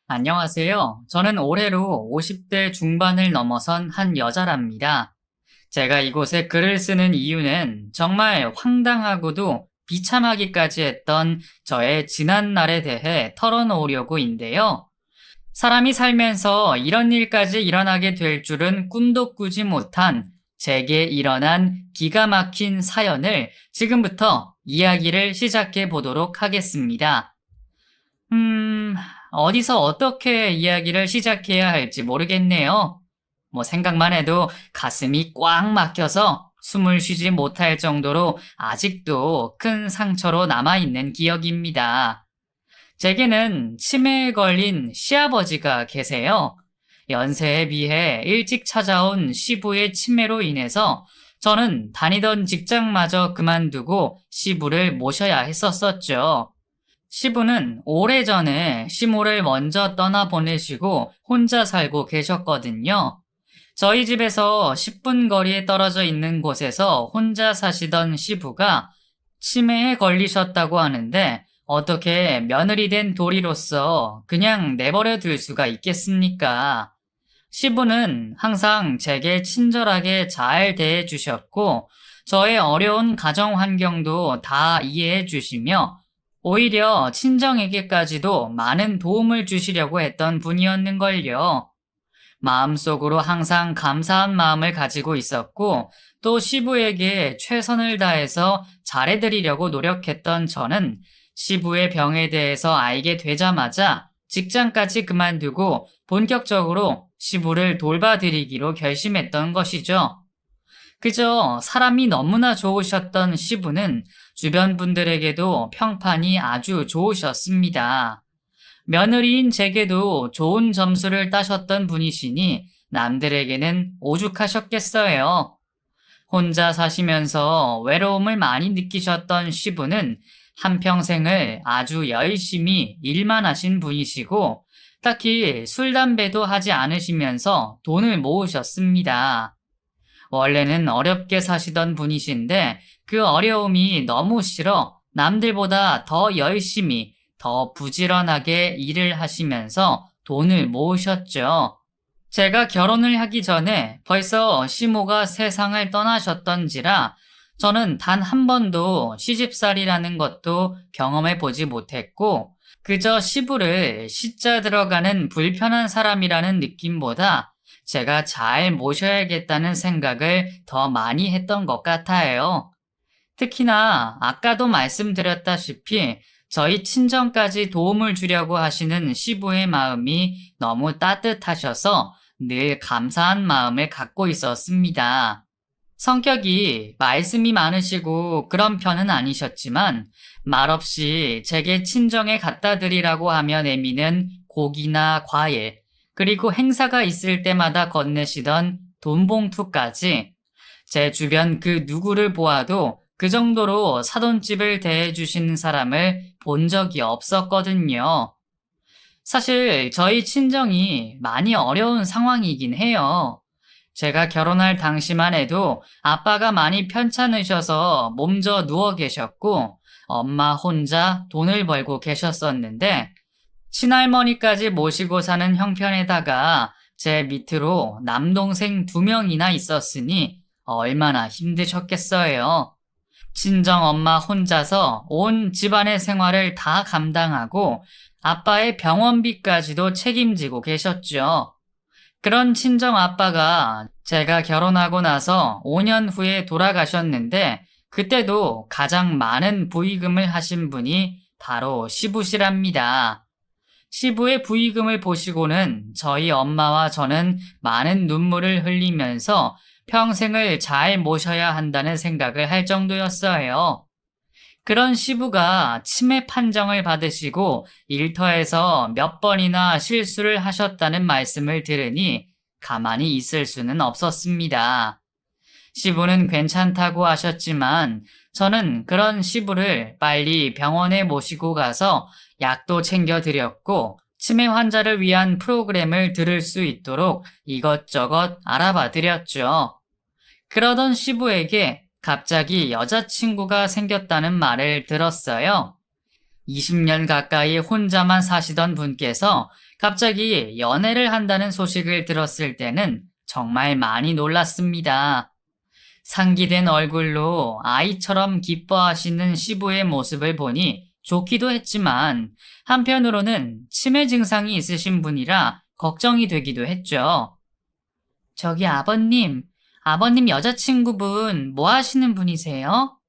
안녕하세요. 저는 올해로 50대 중반을 넘어선 한 여자랍니다. 제가 이곳에 글을 쓰는 이유는 정말 황당하고도 비참하기까지 했던 저의 지난 날에 대해 털어놓으려고인데요. 사람이 살면서 이런 일까지 일어나게 될 줄은 꿈도 꾸지 못한 제게 일어난 기가 막힌 사연을 지금부터 이야기를 시작해 보도록 하겠습니다. 음, 어디서 어떻게 이야기를 시작해야 할지 모르겠네요. 생각만 해도 가슴이 꽉 막혀서 숨을 쉬지 못할 정도로 아직도 큰 상처로 남아있는 기억입니다. 제게는 치매에 걸린 시아버지가 계세요. 연세에 비해 일찍 찾아온 시부의 치매로 인해서 저는 다니던 직장마저 그만두고 시부를 모셔야 했었었죠. 시부는 오래전에 시모를 먼저 떠나보내시고 혼자 살고 계셨거든요. 저희 집에서 10분 거리에 떨어져 있는 곳에서 혼자 사시던 시부가 치매에 걸리셨다고 하는데 어떻게 며느리 된 도리로서 그냥 내버려 둘 수가 있겠습니까? 시부는 항상 제게 친절하게 잘 대해 주셨고 저의 어려운 가정 환경도 다 이해해 주시며 오히려 친정에게까지도 많은 도움을 주시려고 했던 분이었는걸요. 마음속으로 항상 감사한 마음을 가지고 있었고 또 시부에게 최선을 다해서 잘해드리려고 노력했던 저는 시부의 병에 대해서 알게 되자마자 직장까지 그만두고 본격적으로 시부를 돌봐드리기로 결심했던 것이죠. 그저 사람이 너무나 좋으셨던 시부는 주변 분들에게도 평판이 아주 좋으셨습니다. 며느리인 제게도 좋은 점수를 따셨던 분이시니 남들에게는 오죽하셨겠어요. 혼자 사시면서 외로움을 많이 느끼셨던 시부는 한평생을 아주 열심히 일만 하신 분이시고 딱히 술, 담배도 하지 않으시면서 돈을 모으셨습니다. 원래는 어렵게 사시던 분이신데 그 어려움이 너무 싫어 남들보다 더 열심히 더 부지런하게 일을 하시면서 돈을 모으셨죠. 제가 결혼을 하기 전에 벌써 시모가 세상을 떠나셨던지라 저는 단 한 번도 시집살이라는 것도 경험해 보지 못했고 그저 시부를 시자 들어가는 불편한 사람이라는 느낌보다 제가 잘 모셔야겠다는 생각을 더 많이 했던 것 같아요. 특히나 아까도 말씀드렸다시피 저희 친정까지 도움을 주려고 하시는 시부의 마음이 너무 따뜻하셔서 늘 감사한 마음을 갖고 있었습니다. 성격이 말씀이 많으시고 그런 편은 아니셨지만 말없이 제게 친정에 갖다 드리라고 하며 내미는 고기나 과일, 그리고 행사가 있을 때마다 건네시던 돈봉투까지 제 주변 그 누구를 보아도 그 정도로 사돈집을 대해주시는 사람을 본 적이 없었거든요. 사실 저희 친정이 많이 어려운 상황이긴 해요. 제가 결혼할 당시만 해도 아빠가 많이 편찮으셔서 몸져 누워 계셨고 엄마 혼자 돈을 벌고 계셨었는데 친할머니까지 모시고 사는 형편에다가 제 밑으로 남동생 2명이나 있었으니 얼마나 힘드셨겠어요. 친정 엄마 혼자서 온 집안의 생활을 다 감당하고 아빠의 병원비까지도 책임지고 계셨죠. 그런 친정 아빠가 제가 결혼하고 나서 5년 후에 돌아가셨는데 그때도 가장 많은 부의금을 하신 분이 바로 시부시랍니다. 시부의 부의금을 보시고는 저희 엄마와 저는 많은 눈물을 흘리면서 평생을 잘 모셔야 한다는 생각을 할 정도였어요. 그런 시부가 치매 판정을 받으시고 일터에서 몇 번이나 실수를 하셨다는 말씀을 들으니 가만히 있을 수는 없었습니다. 시부는 괜찮다고 하셨지만 저는 그런 시부를 빨리 병원에 모시고 가서 약도 챙겨드렸고 치매 환자를 위한 프로그램을 들을 수 있도록 이것저것 알아봐 드렸죠. 그러던 시부에게 갑자기 여자친구가 생겼다는 말을 들었어요. 20년 가까이 혼자만 사시던 분께서 갑자기 연애를 한다는 소식을 들었을 때는 정말 많이 놀랐습니다. 상기된 얼굴로 아이처럼 기뻐하시는 시부의 모습을 보니 좋기도 했지만 한편으로는 치매 증상이 있으신 분이라 걱정이 되기도 했죠. 저기 아버님 여자친구분 뭐 하시는 분이세요?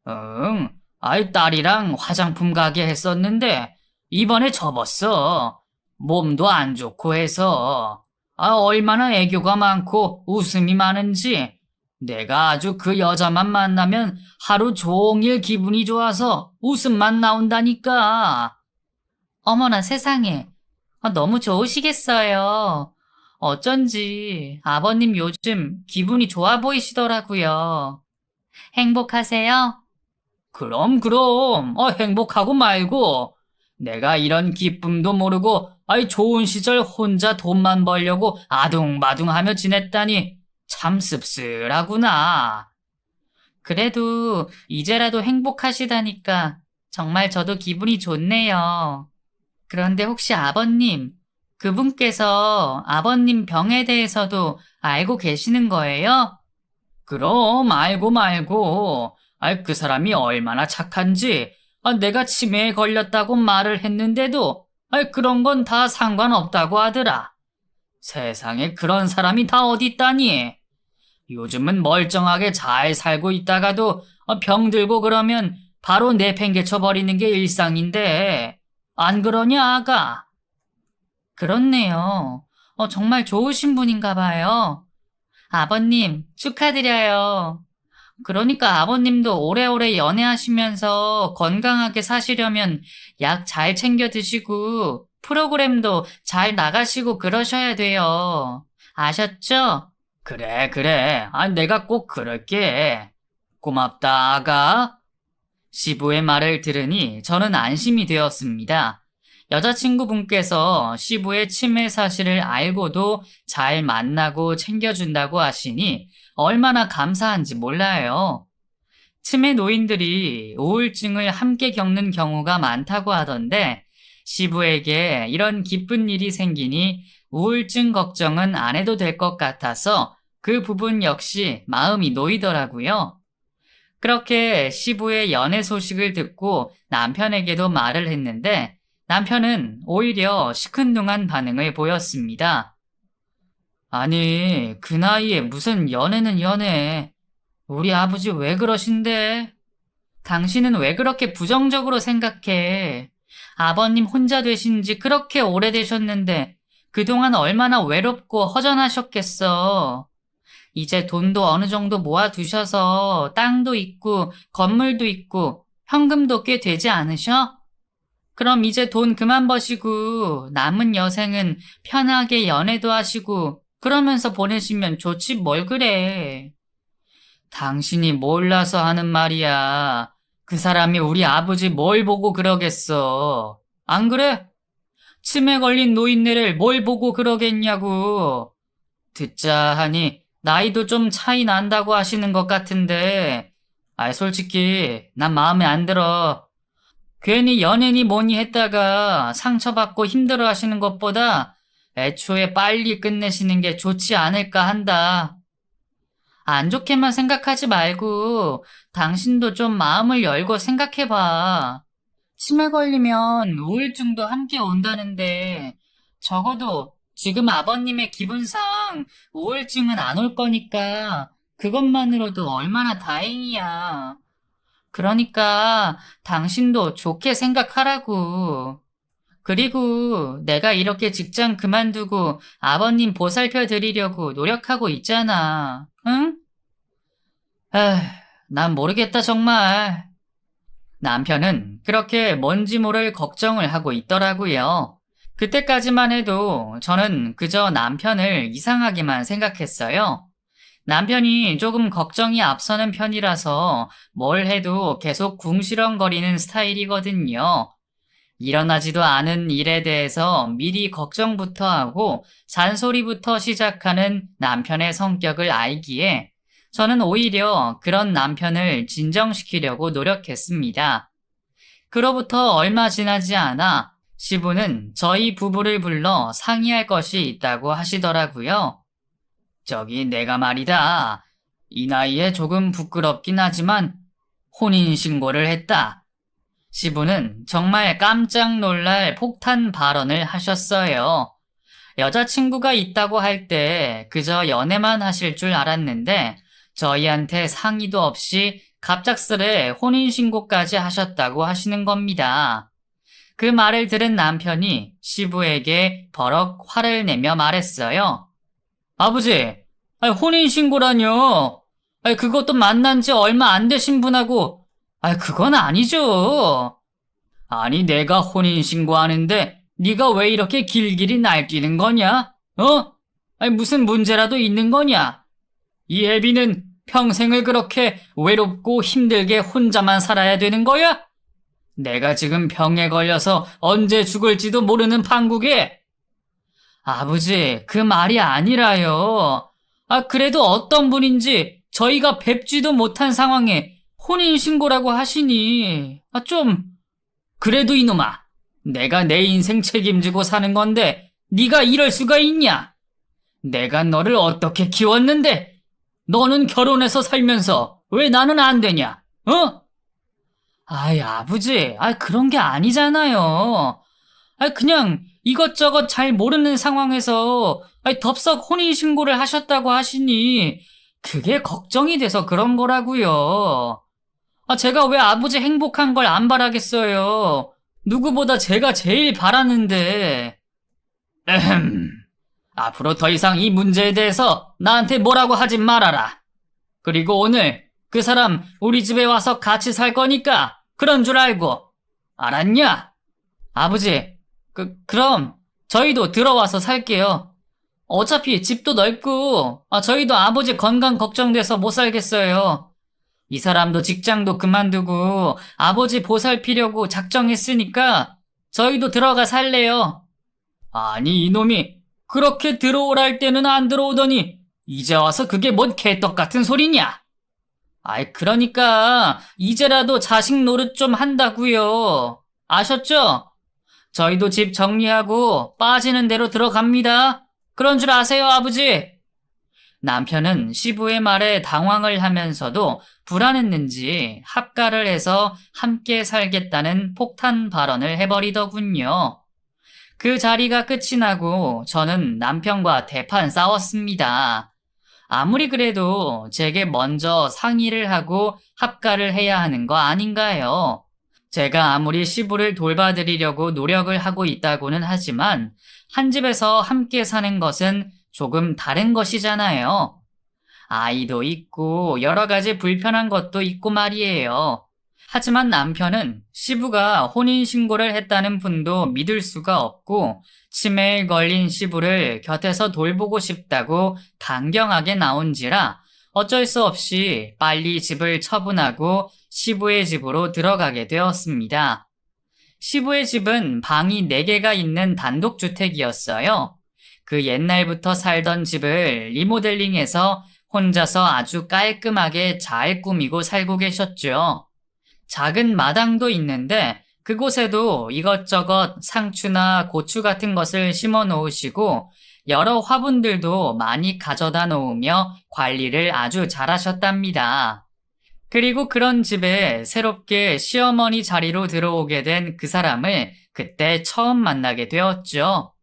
응, 아이 딸이랑 화장품 가게 했었는데 이번에 접었어. 몸도 안 좋고 해서. 얼마나 애교가 많고 웃음이 많은지 내가 아주 그 여자만 만나면 하루 종일 기분이 좋아서 웃음만 나온다니까. 어머나 세상에. 너무 좋으시겠어요. 어쩐지 아버님 요즘 기분이 좋아 보이시더라고요. 행복하세요? 그럼. 행복하고 말고. 내가 이런 기쁨도 모르고, 좋은 시절 혼자 돈만 벌려고 아둥바둥하며 지냈다니 참 씁쓸하구나. 그래도 이제라도 행복하시다니까 정말 저도 기분이 좋네요. 그런데 혹시 아버님, 그분께서 아버님 병에 대해서도 알고 계시는 거예요? 그럼 알고 말고. 그 사람이 얼마나 착한지. 내가 치매에 걸렸다고 말을 했는데도 그런 건 다 상관없다고 하더라. 세상에 그런 사람이 다 어디 있다니. 요즘은 멀쩡하게 잘 살고 있다가도 병들고 그러면 바로 내팽개쳐 버리는 게 일상인데 안 그러냐 아가? 그렇네요. 정말 좋으신 분인가 봐요. 아버님 축하드려요. 그러니까 아버님도 오래오래 연애하시면서 건강하게 사시려면 약 잘 챙겨 드시고 프로그램도 잘 나가시고 그러셔야 돼요. 아셨죠? 그래. 내가 꼭 그럴게. 고맙다, 아가. 시부의 말을 들으니 저는 안심이 되었습니다. 여자친구분께서 시부의 치매 사실을 알고도 잘 만나고 챙겨준다고 하시니 얼마나 감사한지 몰라요. 치매 노인들이 우울증을 함께 겪는 경우가 많다고 하던데 시부에게 이런 기쁜 일이 생기니 우울증 걱정은 안 해도 될 것 같아서 그 부분 역시 마음이 놓이더라고요. 그렇게 시부의 연애 소식을 듣고 남편에게도 말을 했는데 남편은 오히려 시큰둥한 반응을 보였습니다. 아니, 그 나이에 무슨 연애는 연애. 우리 아버지 왜 그러신데? 당신은 왜 그렇게 부정적으로 생각해? 아버님 혼자 되신 지 그렇게 오래되셨는데 그동안 얼마나 외롭고 허전하셨겠어. 이제 돈도 어느 정도 모아두셔서 땅도 있고 건물도 있고 현금도 꽤 되지 않으셔? 그럼 이제 돈 그만 버시고 남은 여생은 편하게 연애도 하시고 그러면서 보내시면 좋지 뭘 그래. 당신이 몰라서 하는 말이야. 그 사람이 우리 아버지 뭘 보고 그러겠어. 안 그래? 치매 걸린 노인네를 뭘 보고 그러겠냐고. 듣자 하니 나이도 좀 차이 난다고 하시는 것 같은데 솔직히 난 마음에 안 들어. 괜히 연애니 뭐니 했다가 상처받고 힘들어 하시는 것보다 애초에 빨리 끝내시는 게 좋지 않을까 한다. 안 좋게만 생각하지 말고 당신도 좀 마음을 열고 생각해봐. 치매 걸리면 우울증도 함께 온다는데 적어도 지금 아버님의 기분상 우울증은 안 올 거니까 그것만으로도 얼마나 다행이야. 그러니까 당신도 좋게 생각하라고. 그리고 내가 이렇게 직장 그만두고 아버님 보살펴 드리려고 노력하고 있잖아. 응? 에휴, 난 모르겠다 정말. 남편은 그렇게 뭔지 모를 걱정을 하고 있더라고요. 그때까지만 해도 저는 그저 남편을 이상하게만 생각했어요. 남편이 조금 걱정이 앞서는 편이라서 뭘 해도 계속 궁시렁거리는 스타일이거든요. 일어나지도 않은 일에 대해서 미리 걱정부터 하고 잔소리부터 시작하는 남편의 성격을 알기에 저는 오히려 그런 남편을 진정시키려고 노력했습니다. 그로부터 얼마 지나지 않아 시부는 저희 부부를 불러 상의할 것이 있다고 하시더라고요. 저기 내가 말이다. 이 나이에 조금 부끄럽긴 하지만 혼인신고를 했다. 시부는 정말 깜짝 놀랄 폭탄 발언을 하셨어요. 여자친구가 있다고 할 때 그저 연애만 하실 줄 알았는데 저희한테 상의도 없이 갑작스레 혼인신고까지 하셨다고 하시는 겁니다. 그 말을 들은 남편이 시부에게 버럭 화를 내며 말했어요. 아버지, 혼인신고라뇨. 그것도 만난 지 얼마 안 되신 분하고, 그건 아니죠. 아니, 내가 혼인신고하는데 네가 왜 이렇게 길길이 날뛰는 거냐? 무슨 문제라도 있는 거냐? 이 애비는 평생을 그렇게 외롭고 힘들게 혼자만 살아야 되는 거야? 내가 지금 병에 걸려서 언제 죽을지도 모르는 판국에. 아버지, 그 말이 아니라요. 그래도 어떤 분인지 저희가 뵙지도 못한 상황에 혼인신고라고 하시니, 그래도 이놈아, 내가 내 인생 책임지고 사는 건데 네가 이럴 수가 있냐? 내가 너를 어떻게 키웠는데 너는 결혼해서 살면서 왜 나는 안 되냐? 아버지, 그런 게 아니잖아요. 그냥 이것저것 잘 모르는 상황에서 덥석 혼인신고를 하셨다고 하시니 그게 걱정이 돼서 그런 거라고요. 제가 왜 아버지 행복한 걸 안 바라겠어요. 누구보다 제가 제일 바라는데. 앞으로 더 이상 이 문제에 대해서 나한테 뭐라고 하지 말아라. 그리고 오늘 그 사람 우리 집에 와서 같이 살 거니까 그런 줄 알고. 알았냐? 아버지, 그럼 저희도 들어와서 살게요. 어차피 집도 넓고 저희도 아버지 건강 걱정돼서 못 살겠어요. 이 사람도 직장도 그만두고 아버지 보살피려고 작정했으니까 저희도 들어가 살래요. 아니, 이놈이 그렇게 들어오랄 때는 안 들어오더니 이제 와서 그게 뭔 개떡 같은 소리냐? 그러니까 이제라도 자식 노릇 좀 한다고요. 아셨죠? 저희도 집 정리하고 빠지는 대로 들어갑니다. 그런 줄 아세요, 아버지? 남편은 시부의 말에 당황을 하면서도 불안했는지 합가를 해서 함께 살겠다는 폭탄 발언을 해버리더군요. 그 자리가 끝이 나고 저는 남편과 대판 싸웠습니다. 아무리 그래도 제게 먼저 상의를 하고 합가를 해야 하는 거 아닌가요? 제가 아무리 시부를 돌봐드리려고 노력을 하고 있다고는 하지만 한 집에서 함께 사는 것은 조금 다른 것이잖아요. 아이도 있고 여러 가지 불편한 것도 있고 말이에요. 하지만 남편은 시부가 혼인신고를 했다는 분도 믿을 수가 없고 치매에 걸린 시부를 곁에서 돌보고 싶다고 강경하게 나온지라 어쩔 수 없이 빨리 집을 처분하고 시부의 집으로 들어가게 되었습니다. 시부의 집은 방이 4개가 있는 단독주택이었어요. 그 옛날부터 살던 집을 리모델링해서 혼자서 아주 깔끔하게 잘 꾸미고 살고 계셨죠. 작은 마당도 있는데 그곳에도 이것저것 상추나 고추 같은 것을 심어 놓으시고 여러 화분들도 많이 가져다 놓으며 관리를 아주 잘하셨답니다. 그리고 그런 집에 새롭게 시어머니 자리로 들어오게 된 그 사람을 그때 처음 만나게 되었죠.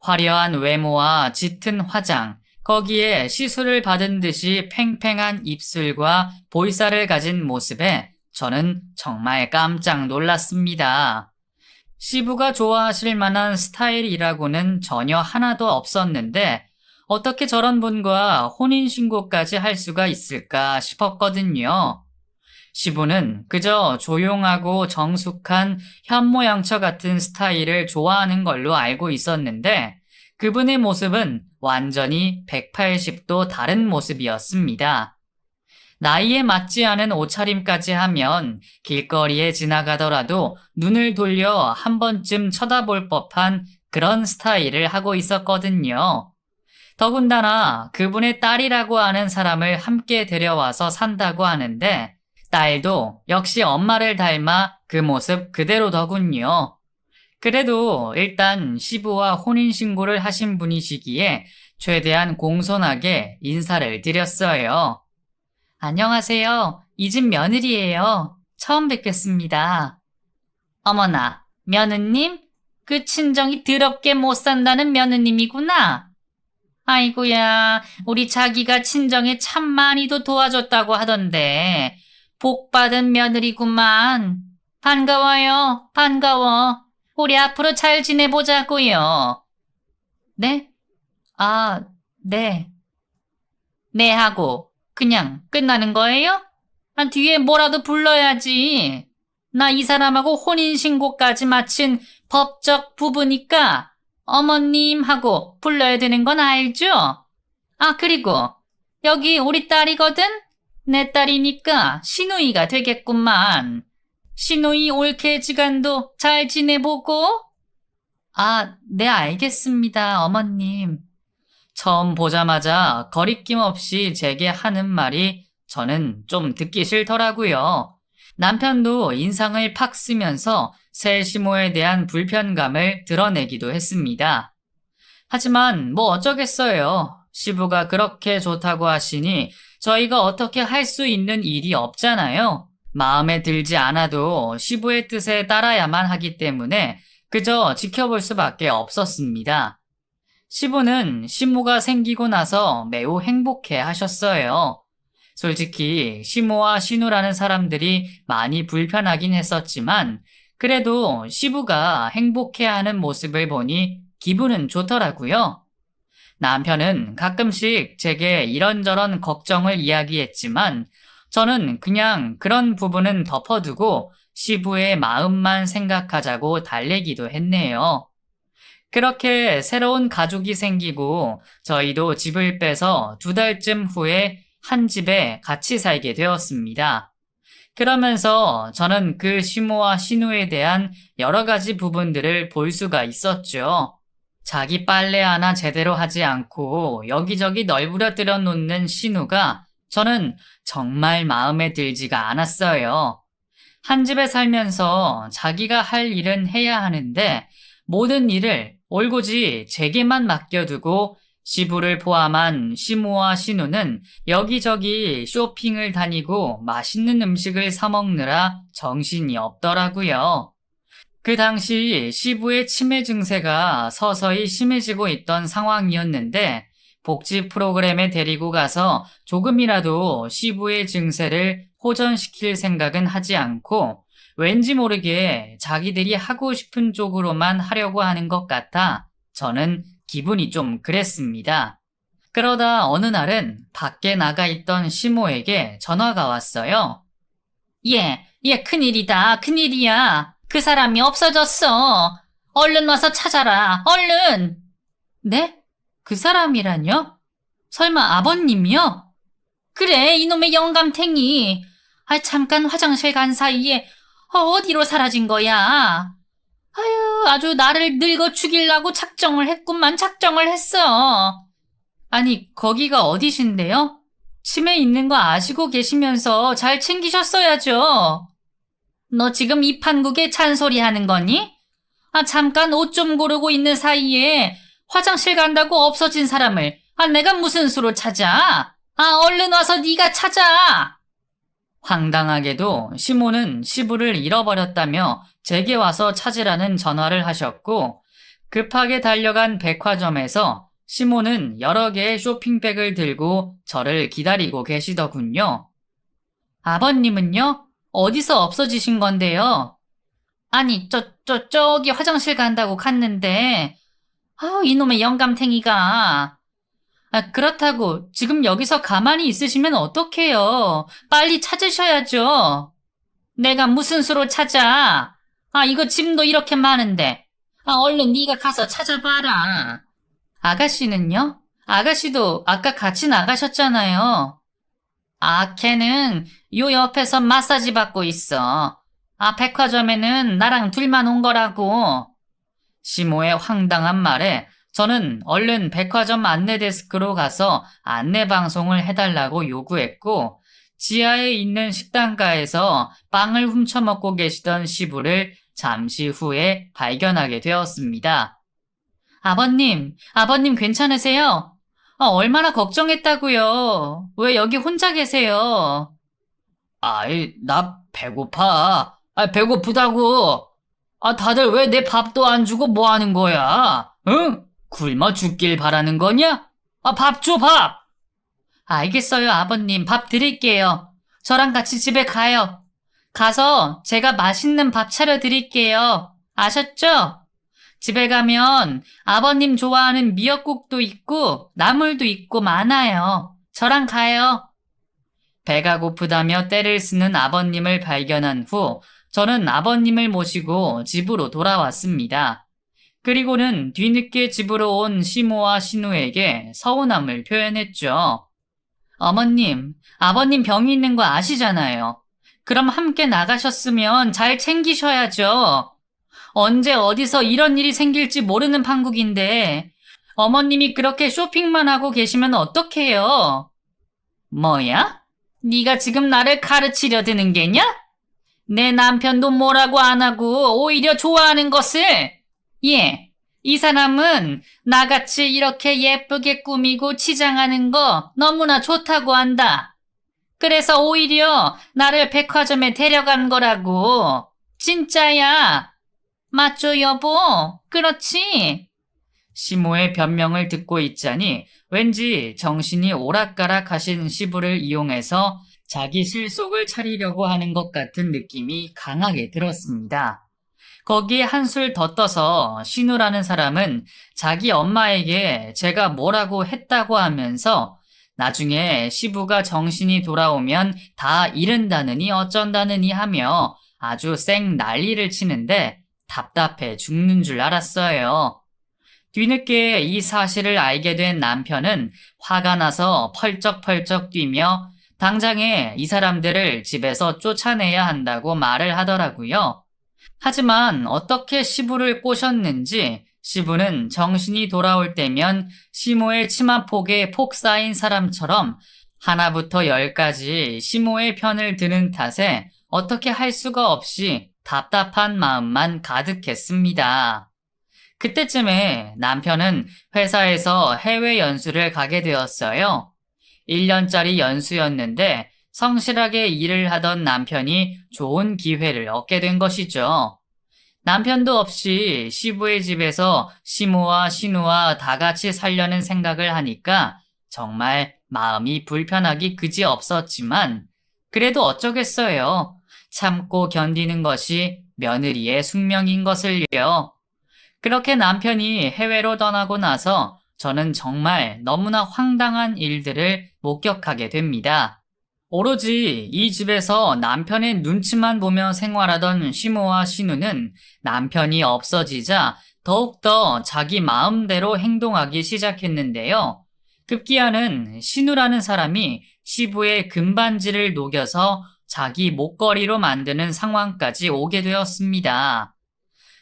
화려한 외모와 짙은 화장, 거기에 시술을 받은 듯이 팽팽한 입술과 볼살을 가진 모습에 저는 정말 깜짝 놀랐습니다. 시부가 좋아하실 만한 스타일이라고는 전혀 하나도 없었는데 어떻게 저런 분과 혼인신고까지 할 수가 있을까 싶었거든요. 시부는 그저 조용하고 정숙한 현모양처 같은 스타일을 좋아하는 걸로 알고 있었는데 그분의 모습은 완전히 180도 다른 모습이었습니다. 나이에 맞지 않은 옷차림까지 하면 길거리에 지나가더라도 눈을 돌려 한 번쯤 쳐다볼 법한 그런 스타일을 하고 있었거든요. 더군다나 그분의 딸이라고 하는 사람을 함께 데려와서 산다고 하는데 딸도 역시 엄마를 닮아 그 모습 그대로더군요. 그래도 일단 시부와 혼인신고를 하신 분이시기에 최대한 공손하게 인사를 드렸어요. 안녕하세요. 이 집 며느리예요. 처음 뵙겠습니다. 어머나, 며느님? 그 친정이 더럽게 못 산다는 며느님이구나. 아이고야, 우리 자기가 친정에 참 많이도 도와줬다고 하던데 복 받은 며느리구만. 반가워요. 반가워. 우리 앞으로 잘 지내보자고요. 네? 아, 네. 네 하고 그냥 끝나는 거예요? 뒤에 뭐라도 불러야지. 나 이 사람하고 혼인신고까지 마친 법적 부부니까 어머님 하고 불러야 되는 건 알죠? 그리고 여기 우리 딸이거든? 내 딸이니까 시누이가 되겠구만. 시누이 올케지간도 잘 지내보고? 네, 알겠습니다, 어머님. 처음 보자마자 거리낌 없이 제게 하는 말이 저는 좀 듣기 싫더라고요. 남편도 인상을 팍 쓰면서 새 시모에 대한 불편감을 드러내기도 했습니다. 하지만 뭐 어쩌겠어요. 시부가 그렇게 좋다고 하시니 저희가 어떻게 할 수 있는 일이 없잖아요. 마음에 들지 않아도 시부의 뜻에 따라야만 하기 때문에 그저 지켜볼 수밖에 없었습니다. 시부는 시모가 생기고 나서 매우 행복해 하셨어요. 솔직히 시모와 시누라는 사람들이 많이 불편하긴 했었지만 그래도 시부가 행복해하는 모습을 보니 기분은 좋더라고요. 남편은 가끔씩 제게 이런저런 걱정을 이야기했지만 저는 그냥 그런 부분은 덮어두고 시부의 마음만 생각하자고 달래기도 했네요. 그렇게 새로운 가족이 생기고 저희도 집을 빼서 2달쯤 후에 한 집에 같이 살게 되었습니다. 그러면서 저는 그 시모와 시누에 대한 여러 가지 부분들을 볼 수가 있었죠. 자기 빨래 하나 제대로 하지 않고 여기저기 널브러뜨려 놓는 시누가 저는 정말 마음에 들지가 않았어요. 한 집에 살면서 자기가 할 일은 해야 하는데 모든 일을 올고지 제게만 맡겨두고 시부를 포함한 시모와 시누는 여기저기 쇼핑을 다니고 맛있는 음식을 사 먹느라 정신이 없더라고요. 그 당시 시부의 치매 증세가 서서히 심해지고 있던 상황이었는데 복지 프로그램에 데리고 가서 조금이라도 시부의 증세를 호전시킬 생각은 하지 않고 왠지 모르게 자기들이 하고 싶은 쪽으로만 하려고 하는 것 같아 저는 기분이 좀 그랬습니다. 그러다 어느 날은 밖에 나가 있던 시모에게 전화가 왔어요. 큰일이다, 큰일이야. 그 사람이 없어졌어. 얼른 와서 찾아라, 얼른. 네? 그 사람이라뇨? 설마 아버님이요? 그래, 이놈의 영감탱이. 잠깐 화장실 간 사이에 어디로 사라진 거야? 아주 나를 늙어 죽이려고 작정을 했구만, 작정을 했어. 아니, 거기가 어디신데요? 치매 있는 거 아시고 계시면서 잘 챙기셨어야죠. 너 지금 이 판국에 잔소리 하는 거니? 잠깐 옷 좀 고르고 있는 사이에 화장실 간다고 없어진 사람을 내가 무슨 수로 찾아? 얼른 와서 네가 찾아. 황당하게도 시모는 시부를 잃어버렸다며 제게 와서 찾으라는 전화를 하셨고 급하게 달려간 백화점에서 시모는 여러 개의 쇼핑백을 들고 저를 기다리고 계시더군요. 아버님은요? 어디서 없어지신 건데요? 아니, 저기 화장실 간다고 갔는데 이놈의 영감탱이가. 그렇다고 지금 여기서 가만히 있으시면 어떡해요. 빨리 찾으셔야죠. 내가 무슨 수로 찾아. 이거 짐도 이렇게 많은데. 얼른 네가 가서 찾아봐라. 아가씨는요? 아가씨도 아까 같이 나가셨잖아요. 걔는 요 옆에서 마사지 받고 있어. 백화점에는 나랑 둘만 온 거라고. 시모의 황당한 말에 저는 얼른 백화점 안내 데스크로 가서 안내 방송을 해달라고 요구했고 지하에 있는 식당가에서 빵을 훔쳐 먹고 계시던 시부를 잠시 후에 발견하게 되었습니다. 아버님 괜찮으세요? 얼마나 걱정했다고요. 왜 여기 혼자 계세요? 나 배고파. 배고프다고. 다들 왜 내 밥도 안 주고 뭐 하는 거야? 응? 굶어 죽길 바라는 거냐? 밥 줘, 밥! 알겠어요, 아버님. 밥 드릴게요. 저랑 같이 집에 가요. 가서 제가 맛있는 밥 차려 드릴게요. 아셨죠? 집에 가면 아버님 좋아하는 미역국도 있고 나물도 있고 많아요. 저랑 가요. 배가 고프다며 떼를 쓰는 아버님을 발견한 후 저는 아버님을 모시고 집으로 돌아왔습니다. 그리고는 뒤늦게 집으로 온 시모와 신우에게 서운함을 표현했죠. 아버님 병이 있는 거 아시잖아요. 그럼 함께 나가셨으면 잘 챙기셔야죠. 언제 어디서 이런 일이 생길지 모르는 판국인데 어머님이 그렇게 쇼핑만 하고 계시면 어떡해요? 뭐야? 네가 지금 나를 가르치려 드는 게냐? 내 남편도 뭐라고 안 하고 오히려 좋아하는 것을? 이 사람은 나같이 이렇게 예쁘게 꾸미고 치장하는 거 너무나 좋다고 한다. 그래서 오히려 나를 백화점에 데려간 거라고. 진짜야. 맞죠, 여보? 그렇지? 시모의 변명을 듣고 있자니 왠지 정신이 오락가락하신 시부를 이용해서 자기 실속을 차리려고 하는 것 같은 느낌이 강하게 들었습니다. 거기에 한술 더 떠서 신우라는 사람은 자기 엄마에게 제가 뭐라고 했다고 하면서 나중에 시부가 정신이 돌아오면 다 잃은다느니 어쩐다느니 하며 아주 쌩 난리를 치는데 답답해 죽는 줄 알았어요. 뒤늦게 이 사실을 알게 된 남편은 화가 나서 펄쩍펄쩍 뛰며 당장에 이 사람들을 집에서 쫓아내야 한다고 말을 하더라고요. 하지만 어떻게 시부를 꼬셨는지 시부는 정신이 돌아올 때면 시모의 치마폭에 폭 쌓인 사람처럼 하나부터 열까지 시모의 편을 드는 탓에 어떻게 할 수가 없이 답답한 마음만 가득했습니다. 그때쯤에 남편은 회사에서 해외 연수를 가게 되었어요. 1년짜리 연수였는데 성실하게 일을 하던 남편이 좋은 기회를 얻게 된 것이죠. 남편도 없이 시부의 집에서 시모와 신우와 다 같이 살려는 생각을 하니까 정말 마음이 불편하기 그지없었지만 그래도 어쩌겠어요. 참고 견디는 것이 며느리의 숙명인 것을요. 그렇게 남편이 해외로 떠나고 나서 저는 정말 너무나 황당한 일들을 목격하게 됩니다. 오로지 이 집에서 남편의 눈치만 보며 생활하던 시모와 신우는 남편이 없어지자 더욱더 자기 마음대로 행동하기 시작했는데요. 급기야는 신우라는 사람이 시부의 금반지를 녹여서 자기 목걸이로 만드는 상황까지 오게 되었습니다.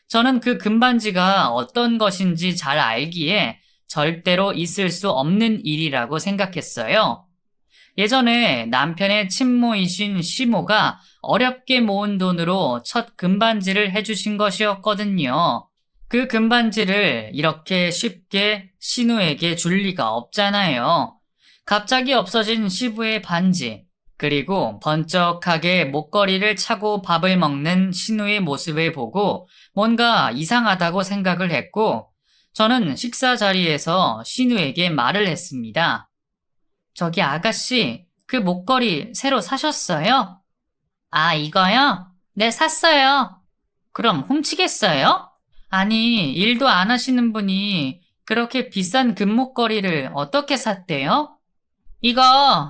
저는 그 금반지가 어떤 것인지 잘 알기에 절대로 있을 수 없는 일이라고 생각했어요. 예전에 남편의 친모이신 시모가 어렵게 모은 돈으로 첫 금반지를 해주신 것이었거든요. 그 금반지를 이렇게 쉽게 신우에게 줄 리가 없잖아요. 갑자기 없어진 시부의 반지, 그리고 번쩍하게 목걸이를 차고 밥을 먹는 신우의 모습을 보고 뭔가 이상하다고 생각을 했고, 저는 식사 자리에서 신우에게 말을 했습니다. 저기 아가씨, 그 목걸이 새로 사셨어요? 이거요? 네, 샀어요. 그럼 훔치겠어요? 아니, 일도 안 하시는 분이 그렇게 비싼 금목걸이를 어떻게 샀대요? 이거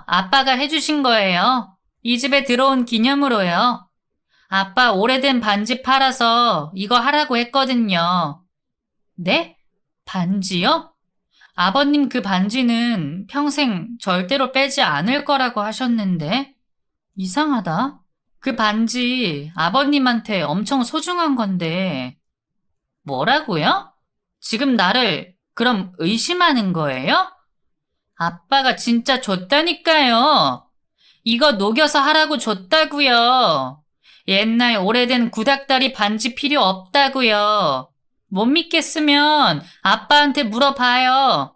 아빠가 해주신 거예요. 이 집에 들어온 기념으로요. 아빠 오래된 반지 팔아서 이거 하라고 했거든요. 네? 반지요? 아버님 그 반지는 평생 절대로 빼지 않을 거라고 하셨는데 이상하다. 그 반지 아버님한테 엄청 소중한 건데 뭐라고요? 지금 나를 그럼 의심하는 거예요? 아빠가 진짜 줬다니까요. 이거 녹여서 하라고 줬다고요. 옛날 오래된 구닥다리 반지 필요 없다고요. 못 믿겠으면 아빠한테 물어봐요.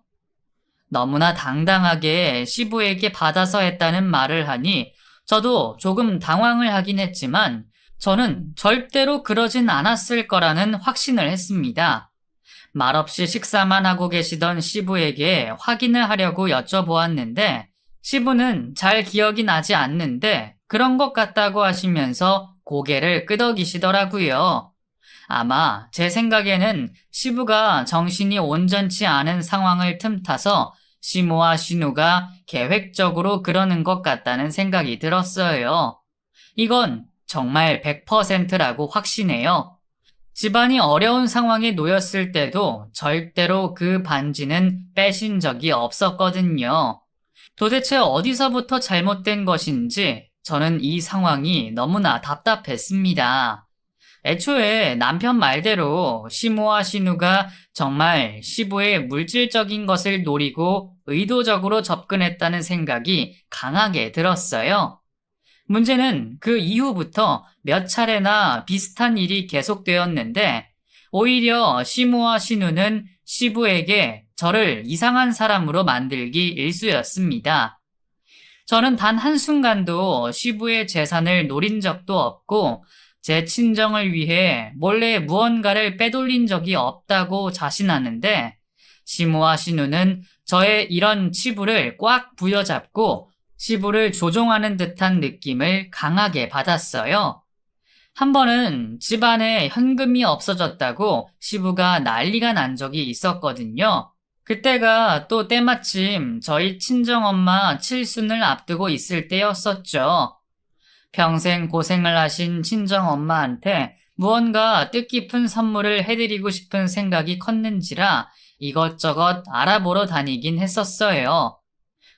너무나 당당하게 시부에게 받아서 했다는 말을 하니 저도 조금 당황을 하긴 했지만 저는 절대로 그러진 않았을 거라는 확신을 했습니다. 말없이 식사만 하고 계시던 시부에게 확인을 하려고 여쭤보았는데 시부는 잘 기억이 나지 않는데 그런 것 같다고 하시면서 고개를 끄덕이시더라고요. 아마 제 생각에는 시부가 정신이 온전치 않은 상황을 틈타서 시모와 시누가 계획적으로 그러는 것 같다는 생각이 들었어요. 이건 정말 100%라고 확신해요. 집안이 어려운 상황에 놓였을 때도 절대로 그 반지는 빼신 적이 없었거든요. 도대체 어디서부터 잘못된 것인지 저는 이 상황이 너무나 답답했습니다. 애초에 남편 말대로 시모와 시누가 정말 시부의 물질적인 것을 노리고 의도적으로 접근했다는 생각이 강하게 들었어요. 문제는 그 이후부터 몇 차례나 비슷한 일이 계속되었는데 오히려 시모와 시누는 시부에게 저를 이상한 사람으로 만들기 일쑤였습니다. 저는 단 한순간도 시부의 재산을 노린 적도 없고 제 친정을 위해 몰래 무언가를 빼돌린 적이 없다고 자신하는데 시모와 시누는 저의 이런 치부를 꽉 부여잡고 시부를 조종하는 듯한 느낌을 강하게 받았어요. 한 번은 집안에 현금이 없어졌다고 시부가 난리가 난 적이 있었거든요. 그때가 또 때마침 저희 친정엄마 칠순을 앞두고 있을 때였었죠. 평생 고생을 하신 친정엄마한테 무언가 뜻깊은 선물을 해드리고 싶은 생각이 컸는지라 이것저것 알아보러 다니긴 했었어요.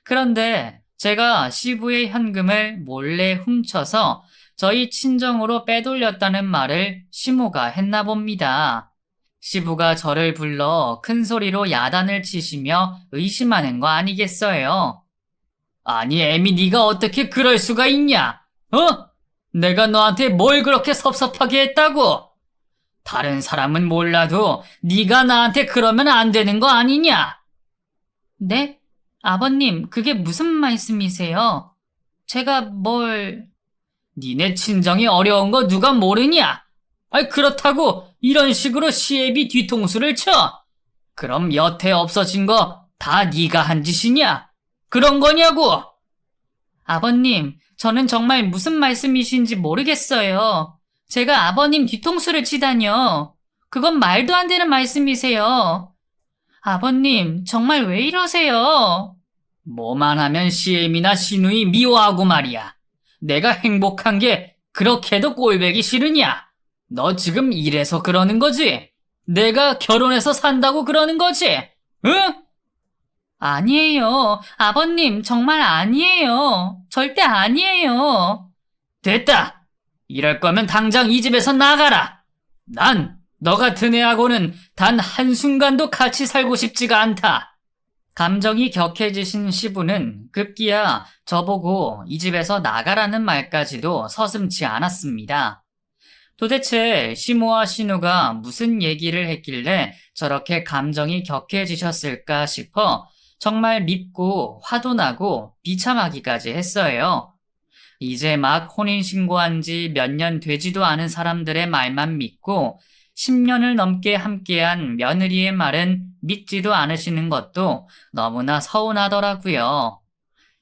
그런데 제가 시부의 현금을 몰래 훔쳐서 저희 친정으로 빼돌렸다는 말을 시모가 했나 봅니다. 시부가 저를 불러 큰 소리로 야단을 치시며 의심하는 거 아니겠어요? 아니 애미 네가 어떻게 그럴 수가 있냐? 내가 너한테 뭘 그렇게 섭섭하게 했다고? 다른 사람은 몰라도 네가 나한테 그러면 안 되는 거 아니냐? 네? 아버님, 그게 무슨 말씀이세요? 제가 뭘... 니네 친정이 어려운 거 누가 모르냐? 그렇다고 이런 식으로 시애비 뒤통수를 쳐? 그럼 여태 없어진 거 다 네가 한 짓이냐? 그런 거냐고? 아버님, 저는 정말 무슨 말씀이신지 모르겠어요. 제가 아버님 뒤통수를 치다뇨. 그건 말도 안 되는 말씀이세요. 아버님, 정말 왜 이러세요? 뭐만 하면 시엠이나 시누이 미워하고 말이야. 내가 행복한 게 그렇게도 꼴보기 싫으냐? 너 지금 이래서 그러는 거지? 내가 결혼해서 산다고 그러는 거지? 응? 아니에요. 아버님, 정말 아니에요. 절대 아니에요. 됐다. 이럴 거면 당장 이 집에서 나가라. 난 너 같은 애하고는 단 한순간도 같이 살고 싶지가 않다. 감정이 격해지신 시부는 급기야 저보고 이 집에서 나가라는 말까지도 서슴지 않았습니다. 도대체 시모와 시누가 무슨 얘기를 했길래 저렇게 감정이 격해지셨을까 싶어 정말 밉고 화도 나고 비참하기까지 했어요. 이제 막 혼인신고한 지 몇 년 되지도 않은 사람들의 말만 믿고 10년을 넘게 함께한 며느리의 말은 믿지도 않으시는 것도 너무나 서운하더라고요.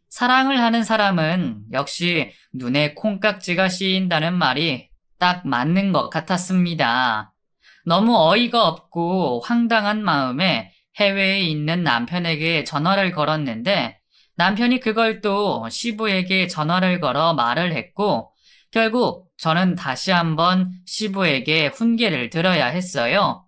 사랑을 하는 사람은 역시 눈에 콩깍지가 씌인다는 말이 딱 맞는 것 같았습니다. 너무 어이가 없고 황당한 마음에 해외에 있는 남편에게 전화를 걸었는데 남편이 그걸 또 시부에게 전화를 걸어 말을 했고 결국 저는 다시 한번 시부에게 훈계를 들어야 했어요.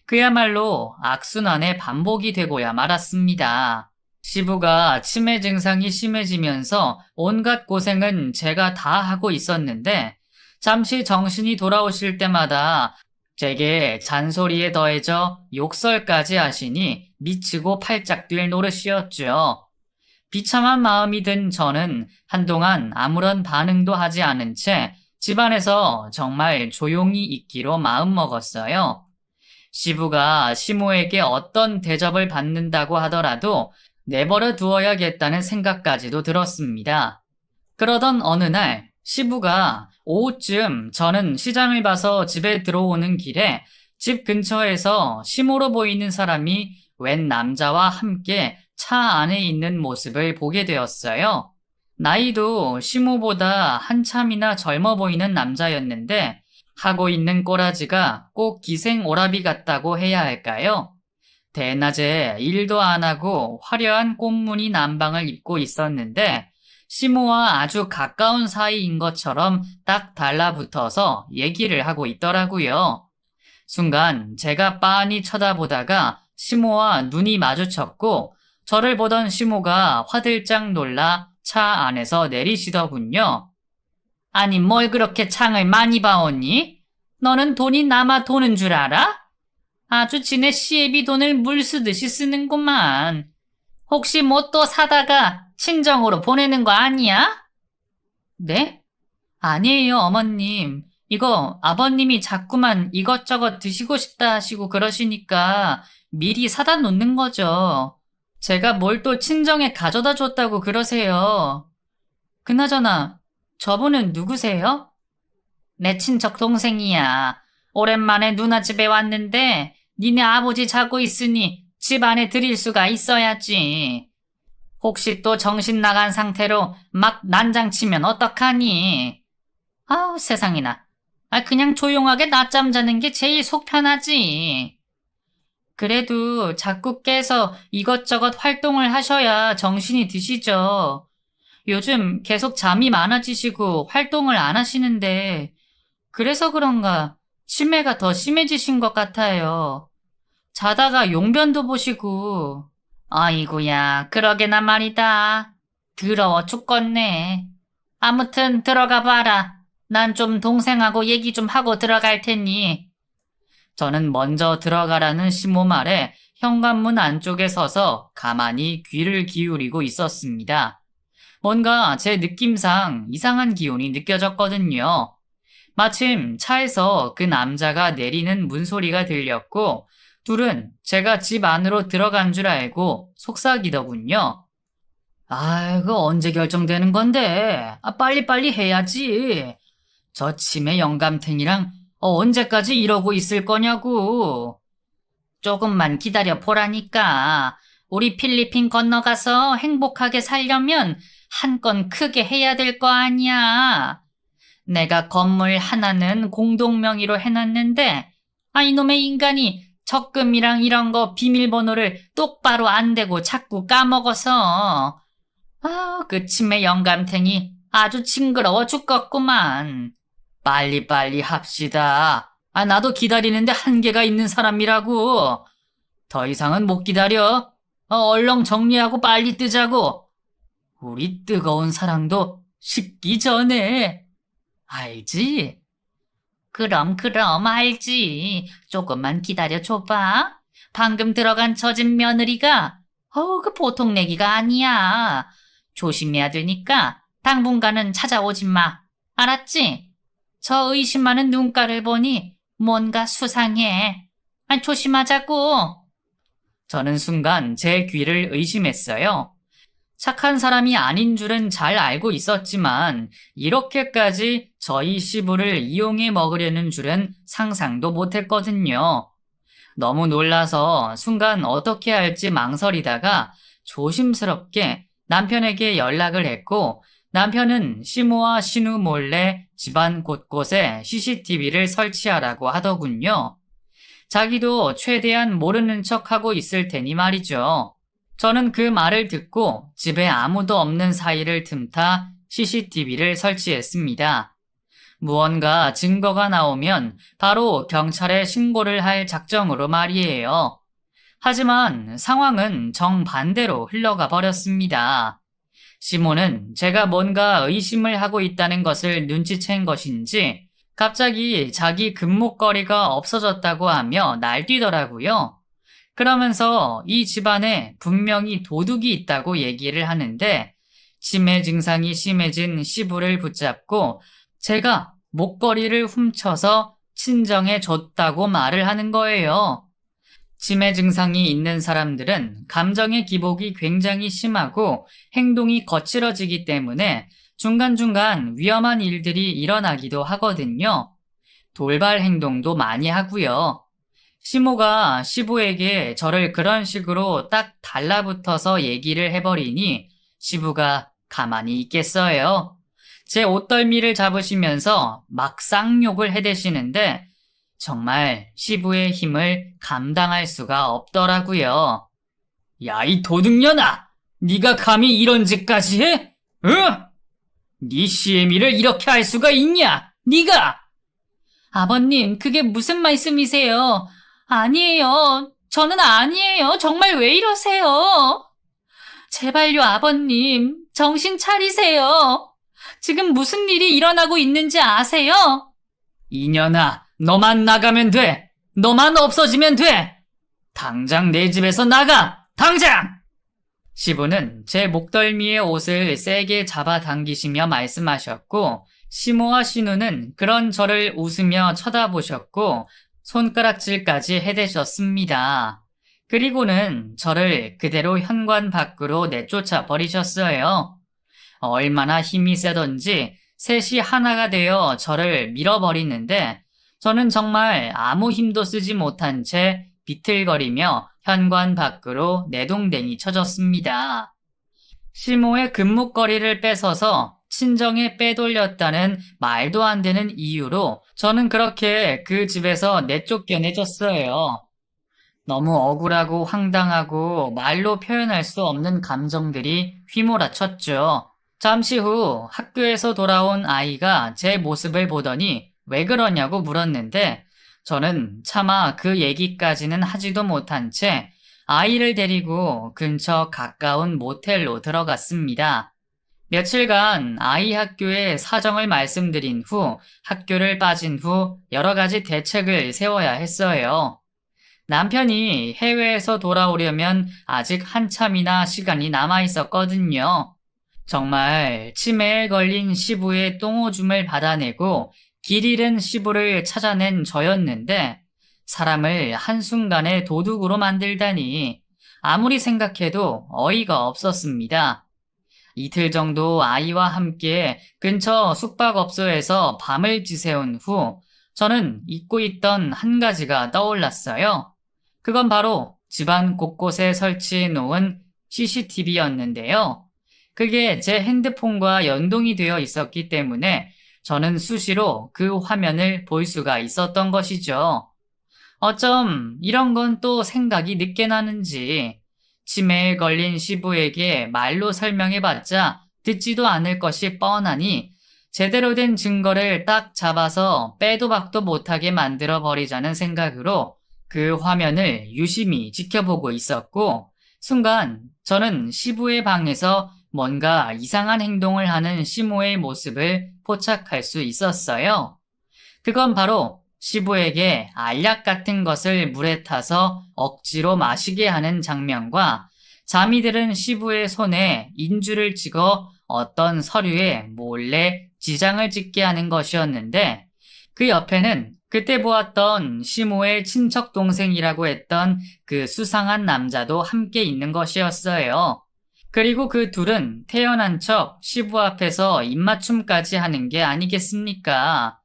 그야말로 악순환의 반복이 되고야 말았습니다. 시부가 치매 증상이 심해지면서 온갖 고생은 제가 다 하고 있었는데 잠시 정신이 돌아오실 때마다 제게 잔소리에 더해져 욕설까지 하시니 미치고 팔짝 뛸 노릇이었죠. 비참한 마음이 든 저는 한동안 아무런 반응도 하지 않은 채 집안에서 정말 조용히 있기로 마음먹었어요. 시부가 시모에게 어떤 대접을 받는다고 하더라도 내버려 두어야겠다는 생각까지도 들었습니다. 그러던 어느 날 시부가 오후쯤 저는 시장을 봐서 집에 들어오는 길에 집 근처에서 시모로 보이는 사람이 웬 남자와 함께 차 안에 있는 모습을 보게 되었어요. 나이도 시모보다 한참이나 젊어 보이는 남자였는데 하고 있는 꼬라지가 꼭 기생 오라비 같다고 해야 할까요? 대낮에 일도 안 하고 화려한 꽃무늬 남방을 입고 있었는데 시모와 아주 가까운 사이인 것처럼 딱 달라붙어서 얘기를 하고 있더라고요. 순간 제가 빤히 쳐다보다가 시모와 눈이 마주쳤고 저를 보던 시모가 화들짝 놀라 차 안에서 내리시더군요. 아니 뭘 그렇게 창을 많이 봐오니? 너는 돈이 남아 도는 줄 알아? 아주 지네 시애비 돈을 물 쓰듯이 쓰는구만. 혹시 뭐 또 사다가 친정으로 보내는 거 아니야? 네? 아니에요, 어머님. 이거 아버님이 자꾸만 이것저것 드시고 싶다 하시고 그러시니까 미리 사다 놓는 거죠. 제가 뭘 또 친정에 가져다 줬다고 그러세요. 그나저나 저분은 누구세요? 내 친척 동생이야. 오랜만에 누나 집에 왔는데 니네 아버지 자고 있으니 집 안에 들일 수가 있어야지. 혹시 또 정신 나간 상태로 막 난장치면 어떡하니? 아우 세상에나. 그냥 조용하게 낮잠 자는 게 제일 속 편하지. 그래도 자꾸 깨서 이것저것 활동을 하셔야 정신이 드시죠. 요즘 계속 잠이 많아지시고 활동을 안 하시는데 그래서 그런가 치매가 더 심해지신 것 같아요. 자다가 용변도 보시고. 아이고야, 그러게나 말이다. 더러워 죽겠네. 아무튼 들어가 봐라. 난 좀 동생하고 얘기 좀 하고 들어갈 테니. 저는 먼저 들어가라는 시모 말에 현관문 안쪽에 서서 가만히 귀를 기울이고 있었습니다. 뭔가 제 느낌상 이상한 기운이 느껴졌거든요. 마침 차에서 그 남자가 내리는 문소리가 들렸고 둘은 제가 집 안으로 들어간 줄 알고 속삭이더군요. 아이고 언제 결정되는 건데? 빨리빨리 해야지. 저 치매 영감탱이랑 언제까지 이러고 있을 거냐고. 조금만 기다려 보라니까. 우리 필리핀 건너가서 행복하게 살려면 한 건 크게 해야 될 거 아니야. 내가 건물 하나는 공동명의로 해놨는데 이놈의 인간이 적금이랑 이런 거 비밀번호를 똑바로 안 대고 자꾸 까먹어서. 그 치매 영감탱이 아주 징그러워 죽겠구만. 빨리빨리 합시다. 나도 기다리는데 한계가 있는 사람이라고. 더 이상은 못 기다려. 얼렁 정리하고 빨리 뜨자고. 우리 뜨거운 사랑도 식기 전에. 알지? 그럼 알지. 조금만 기다려줘봐. 방금 들어간 저 집 며느리가 그 보통 내기가 아니야. 조심해야 되니까 당분간은 찾아오지 마. 알았지? 저 의심 많은 눈가를 보니 뭔가 수상해. 조심하자고. 저는 순간 제 귀를 의심했어요. 착한 사람이 아닌 줄은 잘 알고 있었지만 이렇게까지 저희 시부를 이용해 먹으려는 줄은 상상도 못했거든요. 너무 놀라서 순간 어떻게 할지 망설이다가 조심스럽게 남편에게 연락을 했고 남편은 시모와 신우 몰래 집안 곳곳에 CCTV를 설치하라고 하더군요. 자기도 최대한 모르는 척하고 있을 테니 말이죠. 저는 그 말을 듣고 집에 아무도 없는 사이를 틈타 CCTV를 설치했습니다. 무언가 증거가 나오면 바로 경찰에 신고를 할 작정으로 말이에요. 하지만 상황은 정반대로 흘러가 버렸습니다. 시모는 제가 뭔가 의심을 하고 있다는 것을 눈치챈 것인지 갑자기 자기 금목걸이가 없어졌다고 하며 날뛰더라고요. 그러면서 이 집안에 분명히 도둑이 있다고 얘기를 하는데 치매 증상이 심해진 시부를 붙잡고 제가 목걸이를 훔쳐서 친정에 줬다고 말을 하는 거예요. 치매 증상이 있는 사람들은 감정의 기복이 굉장히 심하고 행동이 거칠어지기 때문에 중간중간 위험한 일들이 일어나기도 하거든요. 돌발 행동도 많이 하고요. 시모가 시부에게 저를 그런 식으로 딱 달라붙어서 얘기를 해버리니 시부가 가만히 있겠어요. 제 옷덜미를 잡으시면서 막 쌍욕을 해대시는데 정말 시부의 힘을 감당할 수가 없더라고요. 야, 이 도둑년아! 네가 감히 이런 짓까지 해? 응? 네 시애미를 이렇게 할 수가 있냐? 네가! 아버님, 그게 무슨 말씀이세요? 아니에요. 저는 아니에요. 정말 왜 이러세요? 제발요, 아버님. 정신 차리세요. 지금 무슨 일이 일어나고 있는지 아세요? 이년아, 너만 나가면 돼. 너만 없어지면 돼. 당장 내 집에서 나가. 당장! 시부는 제 목덜미의 옷을 세게 잡아당기시며 말씀하셨고 시모와 시누는 그런 저를 웃으며 쳐다보셨고 손가락질까지 해대셨습니다. 그리고는 저를 그대로 현관 밖으로 내쫓아 버리셨어요. 얼마나 힘이 세던지 셋이 하나가 되어 저를 밀어버리는데 저는 정말 아무 힘도 쓰지 못한 채 비틀거리며 현관 밖으로 내동댕이 쳐졌습니다. 시모의 금목걸이를 뺏어서 친정에 빼돌렸다는 말도 안 되는 이유로 저는 그렇게 그 집에서 내쫓겨내졌어요. 너무 억울하고 황당하고 말로 표현할 수 없는 감정들이 휘몰아쳤죠. 잠시 후 학교에서 돌아온 아이가 제 모습을 보더니 왜 그러냐고 물었는데 저는 차마 그 얘기까지는 하지도 못한 채 아이를 데리고 근처 가까운 모텔로 들어갔습니다. 며칠간 아이 학교에 사정을 말씀드린 후 학교를 빠진 후 여러 가지 대책을 세워야 했어요. 남편이 해외에서 돌아오려면 아직 한참이나 시간이 남아 있었거든요. 정말 치매에 걸린 시부의 똥오줌을 받아내고 길 잃은 시부를 찾아낸 저였는데 사람을 한순간에 도둑으로 만들다니 아무리 생각해도 어이가 없었습니다. 이틀 정도 아이와 함께 근처 숙박업소에서 밤을 지새운 후 저는 잊고 있던 한 가지가 떠올랐어요. 그건 바로 집안 곳곳에 설치해 놓은 CCTV였는데요. 그게 제 핸드폰과 연동이 되어 있었기 때문에 저는 수시로 그 화면을 볼 수가 있었던 것이죠. 어쩜 이런 건 또 생각이 늦게 나는지 치매에 걸린 시부에게 말로 설명해봤자 듣지도 않을 것이 뻔하니 제대로 된 증거를 딱 잡아서 빼도 박도 못하게 만들어 버리자는 생각으로 그 화면을 유심히 지켜보고 있었고 순간 저는 시부의 방에서 뭔가 이상한 행동을 하는 시모의 모습을 포착할 수 있었어요. 그건 바로 시부에게 알약 같은 것을 물에 타서 억지로 마시게 하는 장면과 잠이 들은 시부의 손에 인주를 찍어 어떤 서류에 몰래 지장을 찍게 하는 것이었는데 그 옆에는 그때 보았던 시모의 친척 동생이라고 했던 그 수상한 남자도 함께 있는 것이었어요. 그리고 그 둘은 태연한 척 시부 앞에서 입맞춤까지 하는 게 아니겠습니까?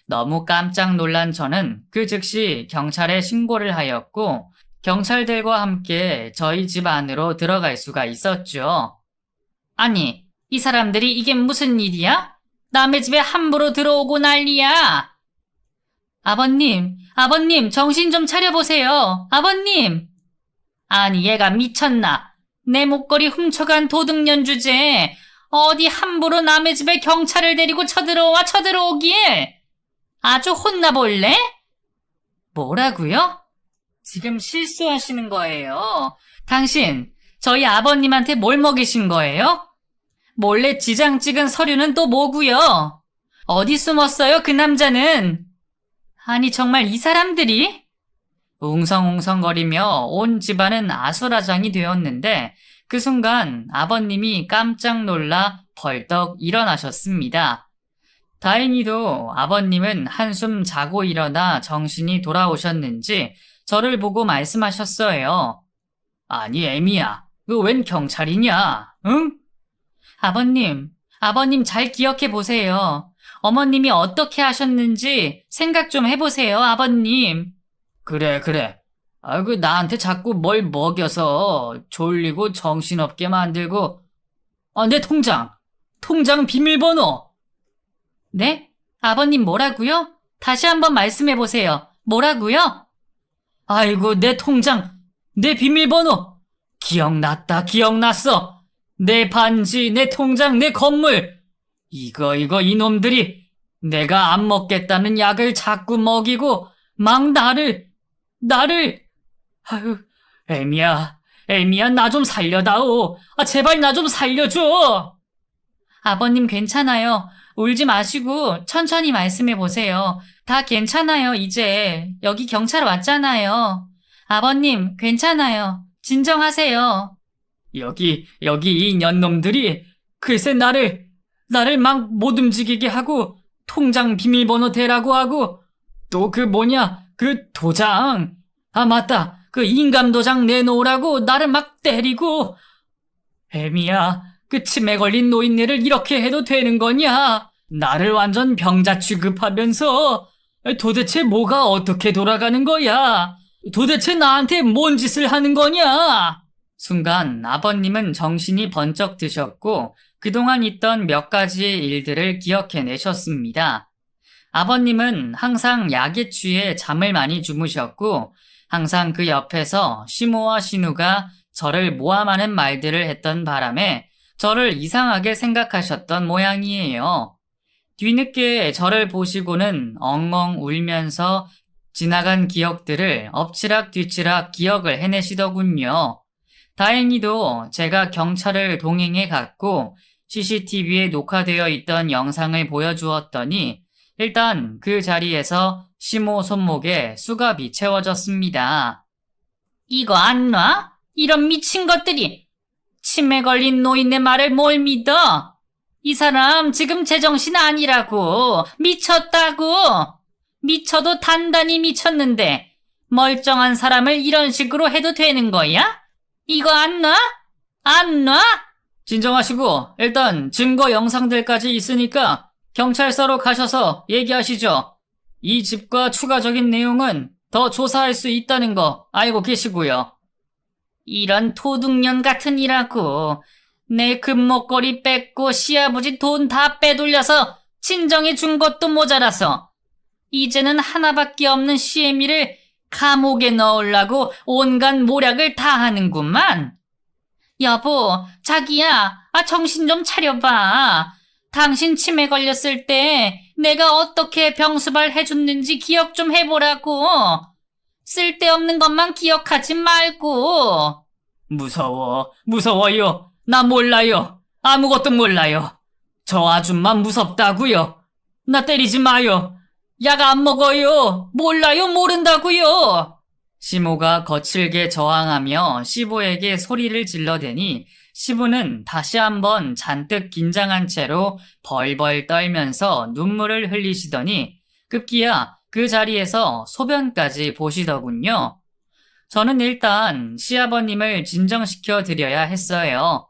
너무 깜짝 놀란 저는 그 즉시 경찰에 신고를 하였고 경찰들과 함께 저희 집 안으로 들어갈 수가 있었죠. 아니, 이 사람들이 이게 무슨 일이야? 남의 집에 함부로 들어오고 난리야. 아버님, 정신 좀 차려보세요. 아버님. 아니, 얘가 미쳤나? 내 목걸이 훔쳐간 도둑년 주제에 어디 함부로 남의 집에 경찰을 데리고 쳐들어오길. 아주 혼나볼래? 뭐라고요? 지금 실수하시는 거예요. 당신, 저희 아버님한테 뭘 먹이신 거예요? 몰래 지장 찍은 서류는 또 뭐고요? 어디 숨었어요, 그 남자는? 아니, 정말 이 사람들이? 웅성웅성거리며 온 집안은 아수라장이 되었는데 그 순간 아버님이 깜짝 놀라 벌떡 일어나셨습니다. 다행히도 아버님은 한숨 자고 일어나 정신이 돌아오셨는지 저를 보고 말씀하셨어요. 아니, 애미야, 너 웬 경찰이냐? 응? 아버님 잘 기억해 보세요. 어머님이 어떻게 하셨는지 생각 좀 해보세요, 아버님. 그래. 아이고, 나한테 자꾸 뭘 먹여서 졸리고 정신없게 만들고. 내 통장 비밀번호. 네? 아버님 뭐라고요? 다시 한번 말씀해 보세요. 뭐라고요? 아이고, 내 비밀번호. 기억났어. 내 반지, 내 통장, 내 건물. 이거, 이놈들이 내가 안 먹겠다는 약을 자꾸 먹이고 막 나를. 아유, 애미야, 나 좀 살려다오. 제발 나 좀 살려줘. 아버님 괜찮아요. 울지 마시고 천천히 말씀해 보세요. 다 괜찮아요, 이제. 여기 경찰 왔잖아요. 아버님, 괜찮아요. 진정하세요. 여기 이 년놈들이 글쎄 나를 막 못 움직이게 하고 통장 비밀번호 대라고 하고 또 그 도장. 맞다. 그 인감 도장 내놓으라고 나를 막 때리고. 애미야, 그 치매 걸린 노인네를 이렇게 해도 되는 거냐? 나를 완전 병자 취급하면서 도대체 뭐가 어떻게 돌아가는 거야? 도대체 나한테 뭔 짓을 하는 거냐? 순간 아버님은 정신이 번쩍 드셨고 그동안 있던 몇 가지의 일들을 기억해내셨습니다. 아버님은 항상 약에 취해 잠을 많이 주무셨고 항상 그 옆에서 시모와 신우가 저를 모함하는 말들을 했던 바람에 저를 이상하게 생각하셨던 모양이에요. 뒤늦게 저를 보시고는 엉엉 울면서 지나간 기억들을 엎치락뒤치락 기억을 해내시더군요. 다행히도 제가 경찰을 동행해 갔고 CCTV에 녹화되어 있던 영상을 보여주었더니 일단 그 자리에서 시모 손목에 수갑이 채워졌습니다. 이거 안 놔? 이런 미친 것들이! 치매 걸린 노인네 말을 뭘 믿어? 이 사람 지금 제정신 아니라고! 미쳤다고! 미쳐도 단단히 미쳤는데 멀쩡한 사람을 이런 식으로 해도 되는 거야? 이거 안 놔? 안 놔? 진정하시고 일단 증거 영상들까지 있으니까 경찰서로 가셔서 얘기하시죠. 이 집과 추가적인 내용은 더 조사할 수 있다는 거 알고 계시고요. 이런 도둑년 같은 이라고. 내 금목걸이 뺏고 시아버지 돈 다 빼돌려서 친정에 준 것도 모자라서 이제는 하나밖에 없는 시애미를 감옥에 넣으려고 온갖 모략을 다 하는구만. 여보, 자기야, 정신 좀 차려봐. 당신 치매 걸렸을 때 내가 어떻게 병수발 해줬는지 기억 좀 해보라고. 쓸데없는 것만 기억하지 말고. 무서워요. 나 몰라요. 아무것도 몰라요. 저 아줌마 무섭다고요. 나 때리지 마요. 약 안 먹어요. 몰라요, 모른다고요. 시모가 거칠게 저항하며 시부에게 소리를 질러대니 시부는 다시 한번 잔뜩 긴장한 채로 벌벌 떨면서 눈물을 흘리시더니 급기야 그 자리에서 소변까지 보시더군요. 저는 일단 시아버님을 진정시켜 드려야 했어요.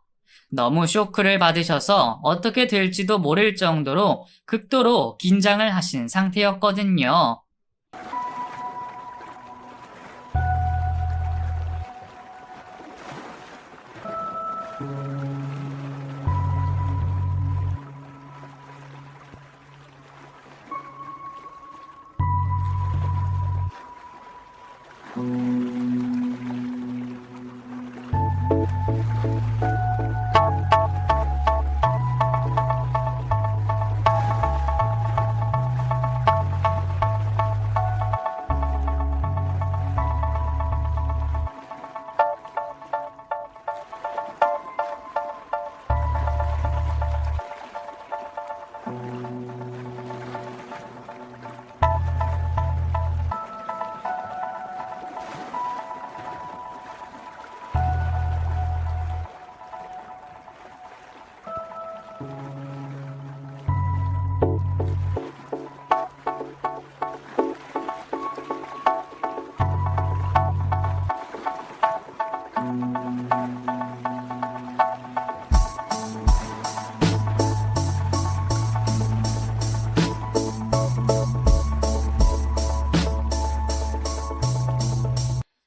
너무 쇼크를 받으셔서 어떻게 될지도 모를 정도로 극도로 긴장을 하신 상태였거든요.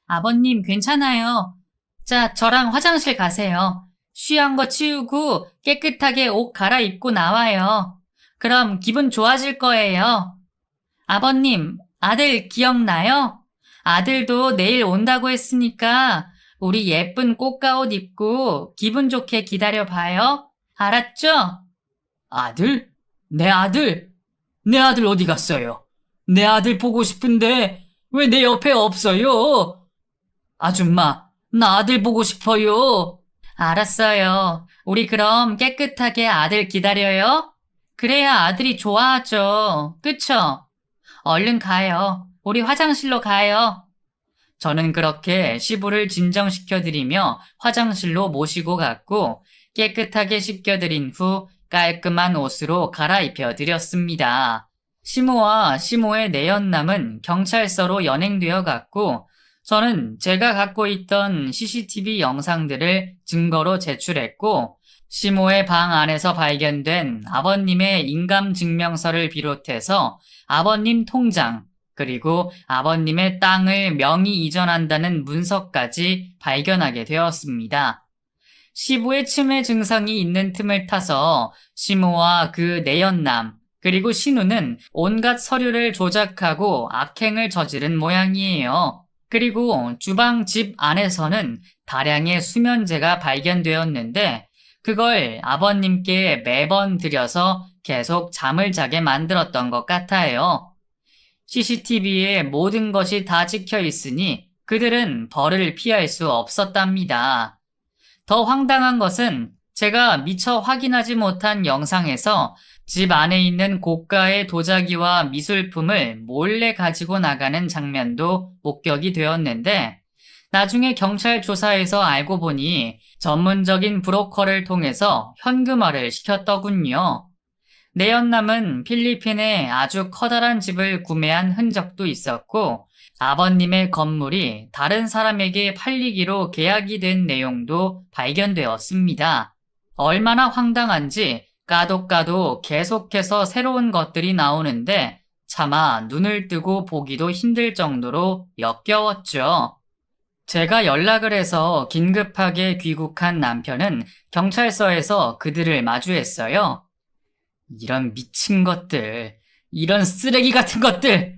아버님, 괜찮아요. 자, 저랑 화장실 가세요. 쉬한 거 치우고 깨끗하게 옷 갈아입고 나와요. 그럼 기분 좋아질 거예요. 아버님, 아들 기억나요? 아들도 내일 온다고 했으니까 우리 예쁜 꽃가옷 입고 기분 좋게 기다려봐요. 알았죠? 아들? 내 아들? 내 아들 어디 갔어요? 내 아들 보고 싶은데 왜 내 옆에 없어요? 아줌마, 나 아들 보고 싶어요. 알았어요. 우리 그럼 깨끗하게 아들 기다려요? 그래야 아들이 좋아하죠. 그쵸? 얼른 가요. 우리 화장실로 가요. 저는 그렇게 시부를 진정시켜드리며 화장실로 모시고 갔고 깨끗하게 씻겨드린 후 깔끔한 옷으로 갈아입혀 드렸습니다. 시모와 시모의 내연남은 경찰서로 연행되어 갔고 저는 제가 갖고 있던 CCTV 영상들을 증거로 제출했고 시모의 방 안에서 발견된 아버님의 인감증명서를 비롯해서 아버님 통장 그리고 아버님의 땅을 명의 이전한다는 문서까지 발견하게 되었습니다. 시부의 치매 증상이 있는 틈을 타서 시모와 그 내연남 그리고 신우는 온갖 서류를 조작하고 악행을 저지른 모양이에요. 그리고 주방 집 안에서는 다량의 수면제가 발견되었는데 그걸 아버님께 매번 들여서 계속 잠을 자게 만들었던 것 같아요. CCTV에 모든 것이 다 찍혀 있으니 그들은 벌을 피할 수 없었답니다. 더 황당한 것은 제가 미처 확인하지 못한 영상에서 집 안에 있는 고가의 도자기와 미술품을 몰래 가지고 나가는 장면도 목격이 되었는데 나중에 경찰 조사에서 알고 보니 전문적인 브로커를 통해서 현금화를 시켰더군요. 내연남은 필리핀에 아주 커다란 집을 구매한 흔적도 있었고 아버님의 건물이 다른 사람에게 팔리기로 계약이 된 내용도 발견되었습니다. 얼마나 황당한지 까도 계속해서 새로운 것들이 나오는데 차마 눈을 뜨고 보기도 힘들 정도로 역겨웠죠. 제가 연락을 해서 긴급하게 귀국한 남편은 경찰서에서 그들을 마주했어요. 이런 미친 것들, 이런 쓰레기 같은 것들!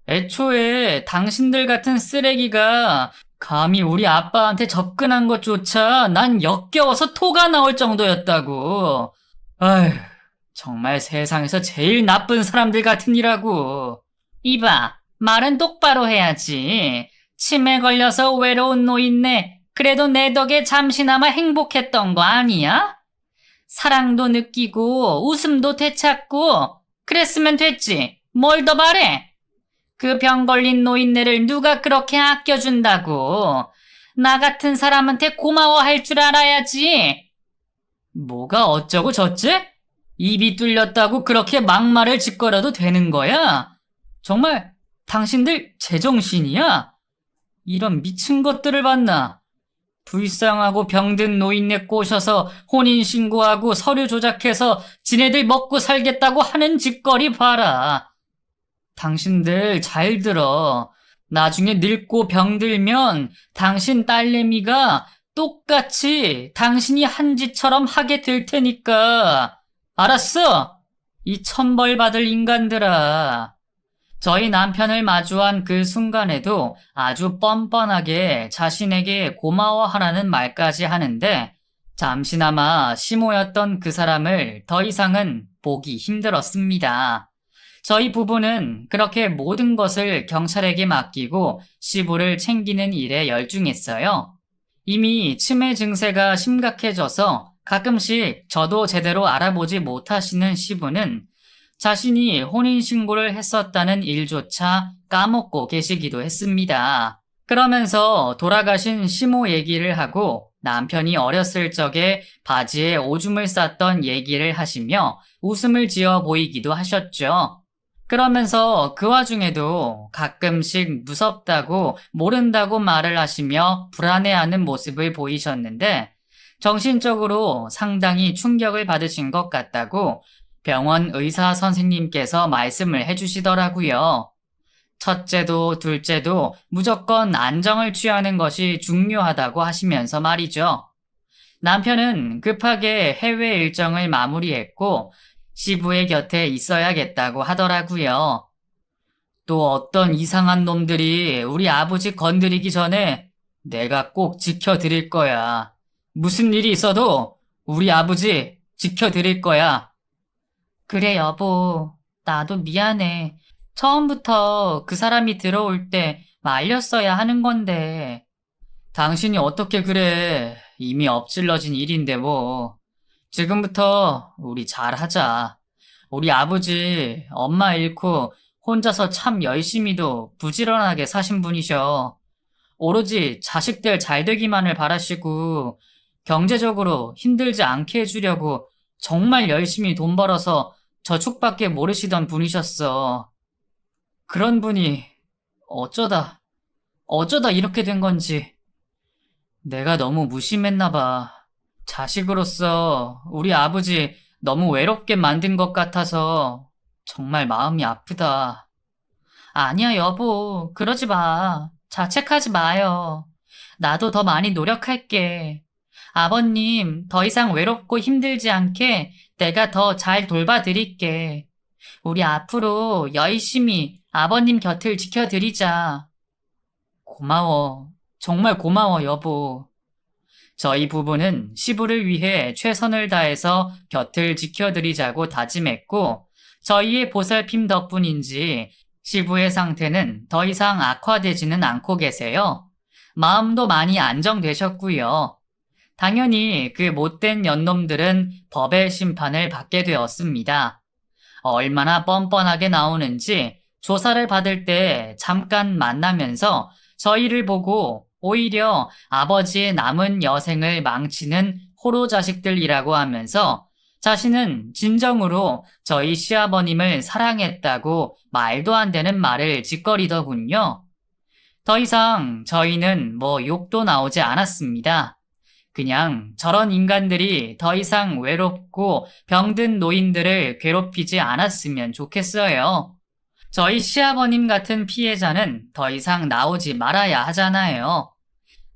애초에 당신들 같은 쓰레기가 감히 우리 아빠한테 접근한 것조차 난 역겨워서 토가 나올 정도였다고. 아휴, 정말 세상에서 제일 나쁜 사람들 같으니라고. 이봐, 말은 똑바로 해야지. 치매 걸려서 외로운 노인네, 그래도 내 덕에 잠시나마 행복했던 거 아니야? 사랑도 느끼고 웃음도 되찾고 그랬으면 됐지. 뭘 더 바래? 그 병 걸린 노인네를 누가 그렇게 아껴준다고. 나 같은 사람한테 고마워할 줄 알아야지. 뭐가 어쩌고 저쩌? 입이 뚫렸다고 그렇게 막말을 짓거려도 되는 거야? 정말 당신들 제정신이야? 이런 미친 것들을 봤나? 불쌍하고 병든 노인네 꼬셔서 혼인신고하고 서류 조작해서 지네들 먹고 살겠다고 하는 짓거리 봐라. 당신들 잘 들어. 나중에 늙고 병들면 당신 딸내미가 똑같이 당신이 한 짓처럼 하게 될 테니까. 알았어? 이 천벌 받을 인간들아. 저희 남편을 마주한 그 순간에도 아주 뻔뻔하게 자신에게 고마워하라는 말까지 하는데 잠시나마 시모였던 그 사람을 더 이상은 보기 힘들었습니다. 저희 부부는 그렇게 모든 것을 경찰에게 맡기고 시부를 챙기는 일에 열중했어요. 이미 치매 증세가 심각해져서 가끔씩 저도 제대로 알아보지 못하시는 시부는 자신이 혼인신고를 했었다는 일조차 까먹고 계시기도 했습니다. 그러면서 돌아가신 시모 얘기를 하고 남편이 어렸을 적에 바지에 오줌을 쌌던 얘기를 하시며 웃음을 지어 보이기도 하셨죠. 그러면서 그 와중에도 가끔씩 무섭다고 모른다고 말을 하시며 불안해하는 모습을 보이셨는데 정신적으로 상당히 충격을 받으신 것 같다고 병원 의사 선생님께서 말씀을 해주시더라고요. 첫째도 둘째도 무조건 안정을 취하는 것이 중요하다고 하시면서 말이죠. 남편은 급하게 해외 일정을 마무리했고 시부의 곁에 있어야겠다고 하더라고요. 또 어떤 이상한 놈들이 우리 아버지 건드리기 전에 내가 꼭 지켜드릴 거야. 무슨 일이 있어도 우리 아버지 지켜드릴 거야. 그래, 여보. 나도 미안해. 처음부터 그 사람이 들어올 때 말렸어야 하는 건데. 당신이 어떻게 그래. 이미 엎질러진 일인데 뭐. 지금부터 우리 잘하자. 우리 아버지, 엄마 잃고 혼자서 참 열심히도 부지런하게 사신 분이셔. 오로지 자식들 잘 되기만을 바라시고 경제적으로 힘들지 않게 해주려고 정말 열심히 돈 벌어서 저축밖에 모르시던 분이셨어. 그런 분이 어쩌다 이렇게 된 건지 내가 너무 무심했나 봐. 자식으로서 우리 아버지 너무 외롭게 만든 것 같아서 정말 마음이 아프다. 아니야, 여보. 그러지 마. 자책하지 마요. 나도 더 많이 노력할게. 아버님, 더 이상 외롭고 힘들지 않게 내가 더 잘 돌봐드릴게. 우리 앞으로 열심히 아버님 곁을 지켜드리자. 고마워. 정말 고마워, 여보. 저희 부부는 시부를 위해 최선을 다해서 곁을 지켜드리자고 다짐했고, 저희의 보살핌 덕분인지 시부의 상태는 더 이상 악화되지는 않고 계세요. 마음도 많이 안정되셨고요. 당연히 그 못된 연놈들은 법의 심판을 받게 되었습니다. 얼마나 뻔뻔하게 나오는지 조사를 받을 때 잠깐 만나면서 저희를 보고 오히려 아버지의 남은 여생을 망치는 호로 자식들이라고 하면서 자신은 진정으로 저희 시아버님을 사랑했다고 말도 안 되는 말을 짓거리더군요. 더 이상 저희는 뭐 욕도 나오지 않았습니다. 그냥 저런 인간들이 더 이상 외롭고 병든 노인들을 괴롭히지 않았으면 좋겠어요. 저희 시아버님 같은 피해자는 더 이상 나오지 말아야 하잖아요.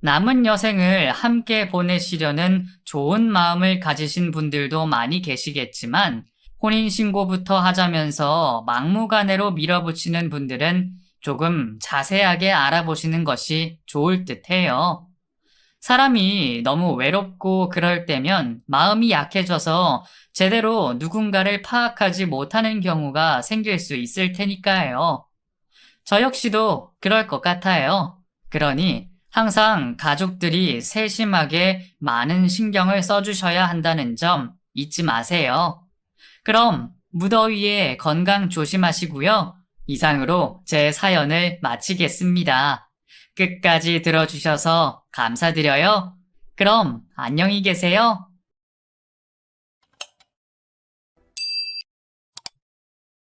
남은 여생을 함께 보내시려는 좋은 마음을 가지신 분들도 많이 계시겠지만 혼인신고부터 하자면서 막무가내로 밀어붙이는 분들은 조금 자세하게 알아보시는 것이 좋을 듯해요. 사람이 너무 외롭고 그럴 때면 마음이 약해져서 제대로 누군가를 파악하지 못하는 경우가 생길 수 있을 테니까요. 저 역시도 그럴 것 같아요. 그러니 항상 가족들이 세심하게 많은 신경을 써주셔야 한다는 점 잊지 마세요. 그럼 무더위에 건강 조심하시고요. 이상으로 제 사연을 마치겠습니다. 끝까지 들어주셔서 감사드려요. 그럼 안녕히 계세요.